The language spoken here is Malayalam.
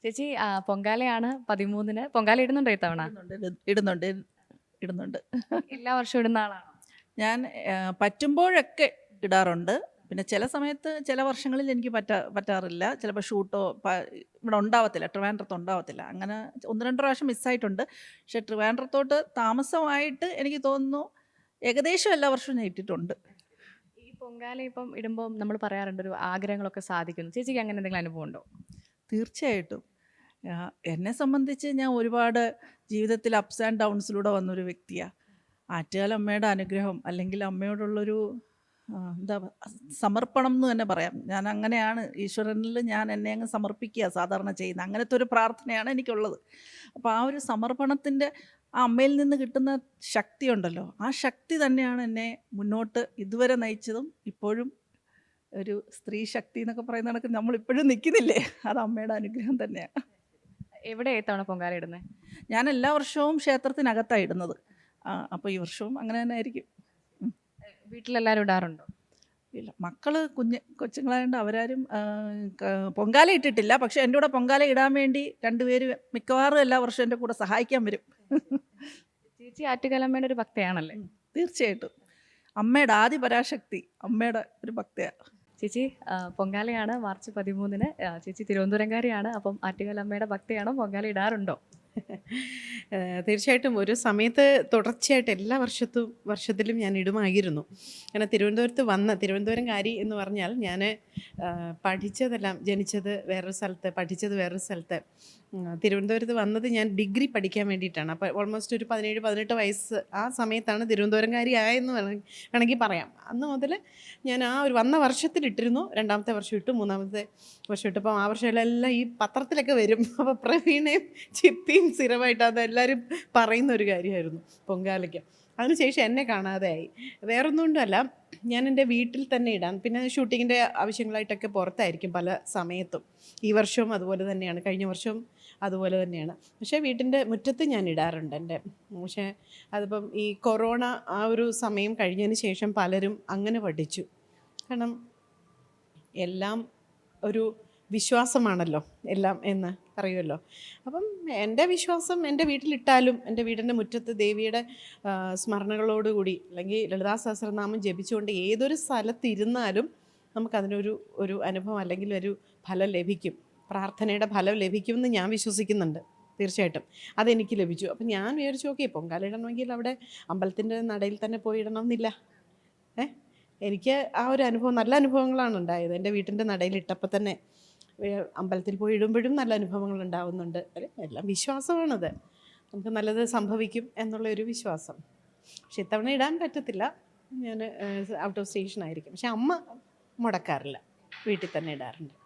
ചേച്ചി പൊങ്കാലയാണ് 13-ന്. പൊങ്കാല ഇടുന്നുണ്ടോ ഇത്തവണ? ഇടുന്നുണ്ട് ഇടുന്നുണ്ട്. എല്ലാ വർഷവും ഇടുന്ന ആളാണോ? ഞാൻ പറ്റുമ്പോഴൊക്കെ ഇടാറുണ്ട്. പിന്നെ ചില സമയത്ത് ചില വർഷങ്ങളിൽ എനിക്ക് പറ്റാറില്ല. ചിലപ്പോൾ ഷൂട്ടോ ഇവിടെ ഉണ്ടാവത്തില്ല, ട്രിവാൻഡ്രത്ത് ഉണ്ടാവത്തില്ല. അങ്ങനെ 1, 2 പ്രാവശ്യം മിസ്സായിട്ടുണ്ട്. പക്ഷേ ട്രിവാൻഡ്രത്തോട്ട് താമസമായിട്ട് എനിക്ക് തോന്നുന്നു ഏകദേശം എല്ലാ വർഷവും ഞാൻ ഇട്ടിട്ടുണ്ട്. ഈ പൊങ്കാല ഇപ്പം ഇടുമ്പോൾ നമ്മൾ പറയാറുണ്ട് ഒരു ആഗ്രഹങ്ങളൊക്കെ സാധിക്കുന്നു. ചേച്ചിക്ക് അങ്ങനെ എന്തെങ്കിലും അനുഭവം ഉണ്ടോ? തീർച്ചയായിട്ടും. എന്നെ സംബന്ധിച്ച് ഞാൻ ഒരുപാട് ജീവിതത്തിൽ അപ്സ് ആൻഡ് ഡൗൺസിലൂടെ വന്നൊരു വ്യക്തിയാണ്. ആറ്റുകാലമ്മയുടെ അനുഗ്രഹം അല്ലെങ്കിൽ അമ്മയോടുള്ളൊരു എന്താ സമർപ്പണം എന്ന് തന്നെ പറയാം. ഞാൻ അങ്ങനെയാണ് ഈശ്വരനിൽ ഞാൻ എന്നെ അങ്ങ് സമർപ്പിക്കുക സാധാരണ ചെയ്യുന്നത്. അങ്ങനത്തെ ഒരു പ്രാർത്ഥനയാണ് എനിക്കുള്ളത്. അപ്പോൾ ആ ഒരു സമർപ്പണത്തിൻ്റെ ആ അമ്മയിൽ നിന്ന് കിട്ടുന്ന ശക്തി ഉണ്ടല്ലോ, ആ ശക്തി തന്നെയാണ് എന്നെ മുന്നോട്ട് ഇതുവരെ നയിച്ചതും ഇപ്പോഴും ഒരു സ്ത്രീ ശക്തി എന്നൊക്കെ പറയുന്ന കണക്ക് നമ്മളിപ്പോഴും നിൽക്കുന്നില്ലേ, അത് അമ്മയുടെ അനുഗ്രഹം തന്നെയാണ്. എവിടെ ഇത്തവണ പൊങ്കാല ഇടുന്നത്? ഞാൻ എല്ലാ വർഷവും ക്ഷേത്രത്തിനകത്താണ് ഇടുന്നത്. അപ്പോൾ ഈ വർഷവും അങ്ങനെ തന്നെ ആയിരിക്കും. വീട്ടിലെല്ലാവരും ഇടാറുണ്ടോ? ഇല്ല, മക്കൾ കൊച്ചുങ്ങളായതുകൊണ്ട് അവരാരും പൊങ്കാല ഇട്ടിട്ടില്ല. പക്ഷെ എൻ്റെ കൂടെ പൊങ്കാല ഇടാൻ വേണ്ടി 2 പേര് മിക്കവാറും എല്ലാ വർഷവും എൻ്റെ കൂടെ സഹായിക്കാൻ വരും. ചേച്ചി ആറ്റുകാലമ്മയുടെ ഒരു ഭക്തയാണല്ലേ? തീർച്ചയായിട്ടും. അമ്മയുടെ ആദി പരാശക്തി അമ്മയുടെ ഒരു ഭക്തയാണ്. ചേച്ചി പൊങ്കാലയാണ് മാർച്ച് 13-ന്. ചേച്ചി തിരുവനന്തപുരംകാരിയാണ്. അപ്പം ആറ്റുകാലമ്മയുടെ ഭക്തയാണോ? പൊങ്കാല ഇടാറുണ്ടോ? തീർച്ചയായിട്ടും ഒരു സമയത്ത് തുടർച്ചയായിട്ട് എല്ലാ വർഷത്തിലും ഞാൻ ഇടുമായിരുന്നു. കാരണം തിരുവനന്തപുരംകാരി എന്ന് പറഞ്ഞാൽ ഞാൻ പഠിച്ചതെല്ലാം ജനിച്ചത് വേറൊരു സ്ഥലത്ത്, പഠിച്ചത് വേറൊരു സ്ഥലത്ത്. തിരുവനന്തപുരത്ത് വന്നത് ഞാൻ ഡിഗ്രി പഠിക്കാൻ വേണ്ടിയിട്ടാണ്. അപ്പോൾ ഓൾമോസ്റ്റ് ഒരു 17-18 വയസ്സ് ആ സമയത്താണ് തിരുവനന്തപുരംകാരി ആയെന്ന് വേണമെങ്കിൽ പറയാം. അന്ന് മുതൽ ഞാൻ ആ ഒരു വന്ന വർഷത്തിലിട്ടിരുന്നു. 2ാമത്തെ വർഷം ഇട്ടു, 3ാമത്തെ വർഷം ഇട്ടു. അപ്പം ആ വർഷമെല്ലാം ഈ പത്രത്തിലൊക്കെ വരും. അപ്പോൾ പ്രവീണയും ചിപ്പിയും സ്ഥിരമായിട്ട് അതെല്ലാവരും പറയുന്ന ഒരു കാര്യമായിരുന്നു പൊങ്കാലയ്ക്ക്. അതിനുശേഷം എന്നെ കാണാതെ ആയി. വേറൊന്നും കൊണ്ടല്ല, ഞാൻ എൻ്റെ വീട്ടിൽ തന്നെ ഇടാം. പിന്നെ ഷൂട്ടിങ്ങിൻ്റെ ആവശ്യങ്ങളായിട്ടൊക്കെ പുറത്തായിരിക്കും പല സമയത്തും. ഈ വർഷവും അതുപോലെ തന്നെയാണ്, കഴിഞ്ഞ വർഷവും അതുപോലെ തന്നെയാണ്. പക്ഷേ വീട്ടിൻ്റെ മുറ്റത്ത് ഞാൻ ഇടാറുണ്ട് എൻ്റെ. പക്ഷേ അതിപ്പം ഈ കൊറോണ ആ ഒരു സമയം കഴിഞ്ഞതിന് ശേഷം പലരും അങ്ങനെ പഠിച്ചു. കാരണം എല്ലാം ഒരു വിശ്വാസമാണല്ലോ എല്ലാം എന്ന് പറയുമല്ലോ. അപ്പം എൻ്റെ വിശ്വാസം എൻ്റെ വീട്ടിലിട്ടാലും എൻ്റെ വീടിൻ്റെ മുറ്റത്ത് ദേവിയുടെ സ്മരണകളോടുകൂടി അല്ലെങ്കിൽ ലളിതാ സഹസ്രനാമം ജപിച്ചുകൊണ്ട് ഏതൊരു സ്ഥലത്തിരുന്നാലും നമുക്കതിനൊരു അനുഭവം അല്ലെങ്കിൽ ഒരു ഫലം ലഭിക്കും. പ്രാർത്ഥനയുടെ ഫലം ലഭിക്കുമെന്ന് ഞാൻ വിശ്വസിക്കുന്നുണ്ട്. തീർച്ചയായിട്ടും അതെനിക്ക് ലഭിച്ചു. അപ്പം ഞാൻ വിചാരിച്ചു, ഓക്കെ, പൊങ്കാല ഇടണമെങ്കിൽ അവിടെ അമ്പലത്തിൻ്റെ നടയിൽ തന്നെ പോയി ഇടണമെന്നില്ല. എനിക്ക് ആ ഒരു അനുഭവം, നല്ല അനുഭവങ്ങളാണ് ഉണ്ടായത്. എൻ്റെ വീട്ടിൻ്റെ നടയിൽ ഇട്ടപ്പോൾ തന്നെ അമ്പലത്തിൽ പോയി ഇടുമ്പോഴും നല്ല അനുഭവങ്ങൾ ഉണ്ടാവുന്നുണ്ട്. എല്ലാം വിശ്വാസമാണത്. നമുക്ക് നല്ലത് സംഭവിക്കും എന്നുള്ളൊരു വിശ്വാസം. പക്ഷെ ഇത്തവണ ഇടാൻ പറ്റത്തില്ല, ഞാൻ ഔട്ട് ഓഫ് സ്റ്റേഷൻ ആയിരിക്കും. പക്ഷെ അമ്മ മുടക്കാറില്ല, വീട്ടിൽ തന്നെ ഇടാറുണ്ട്.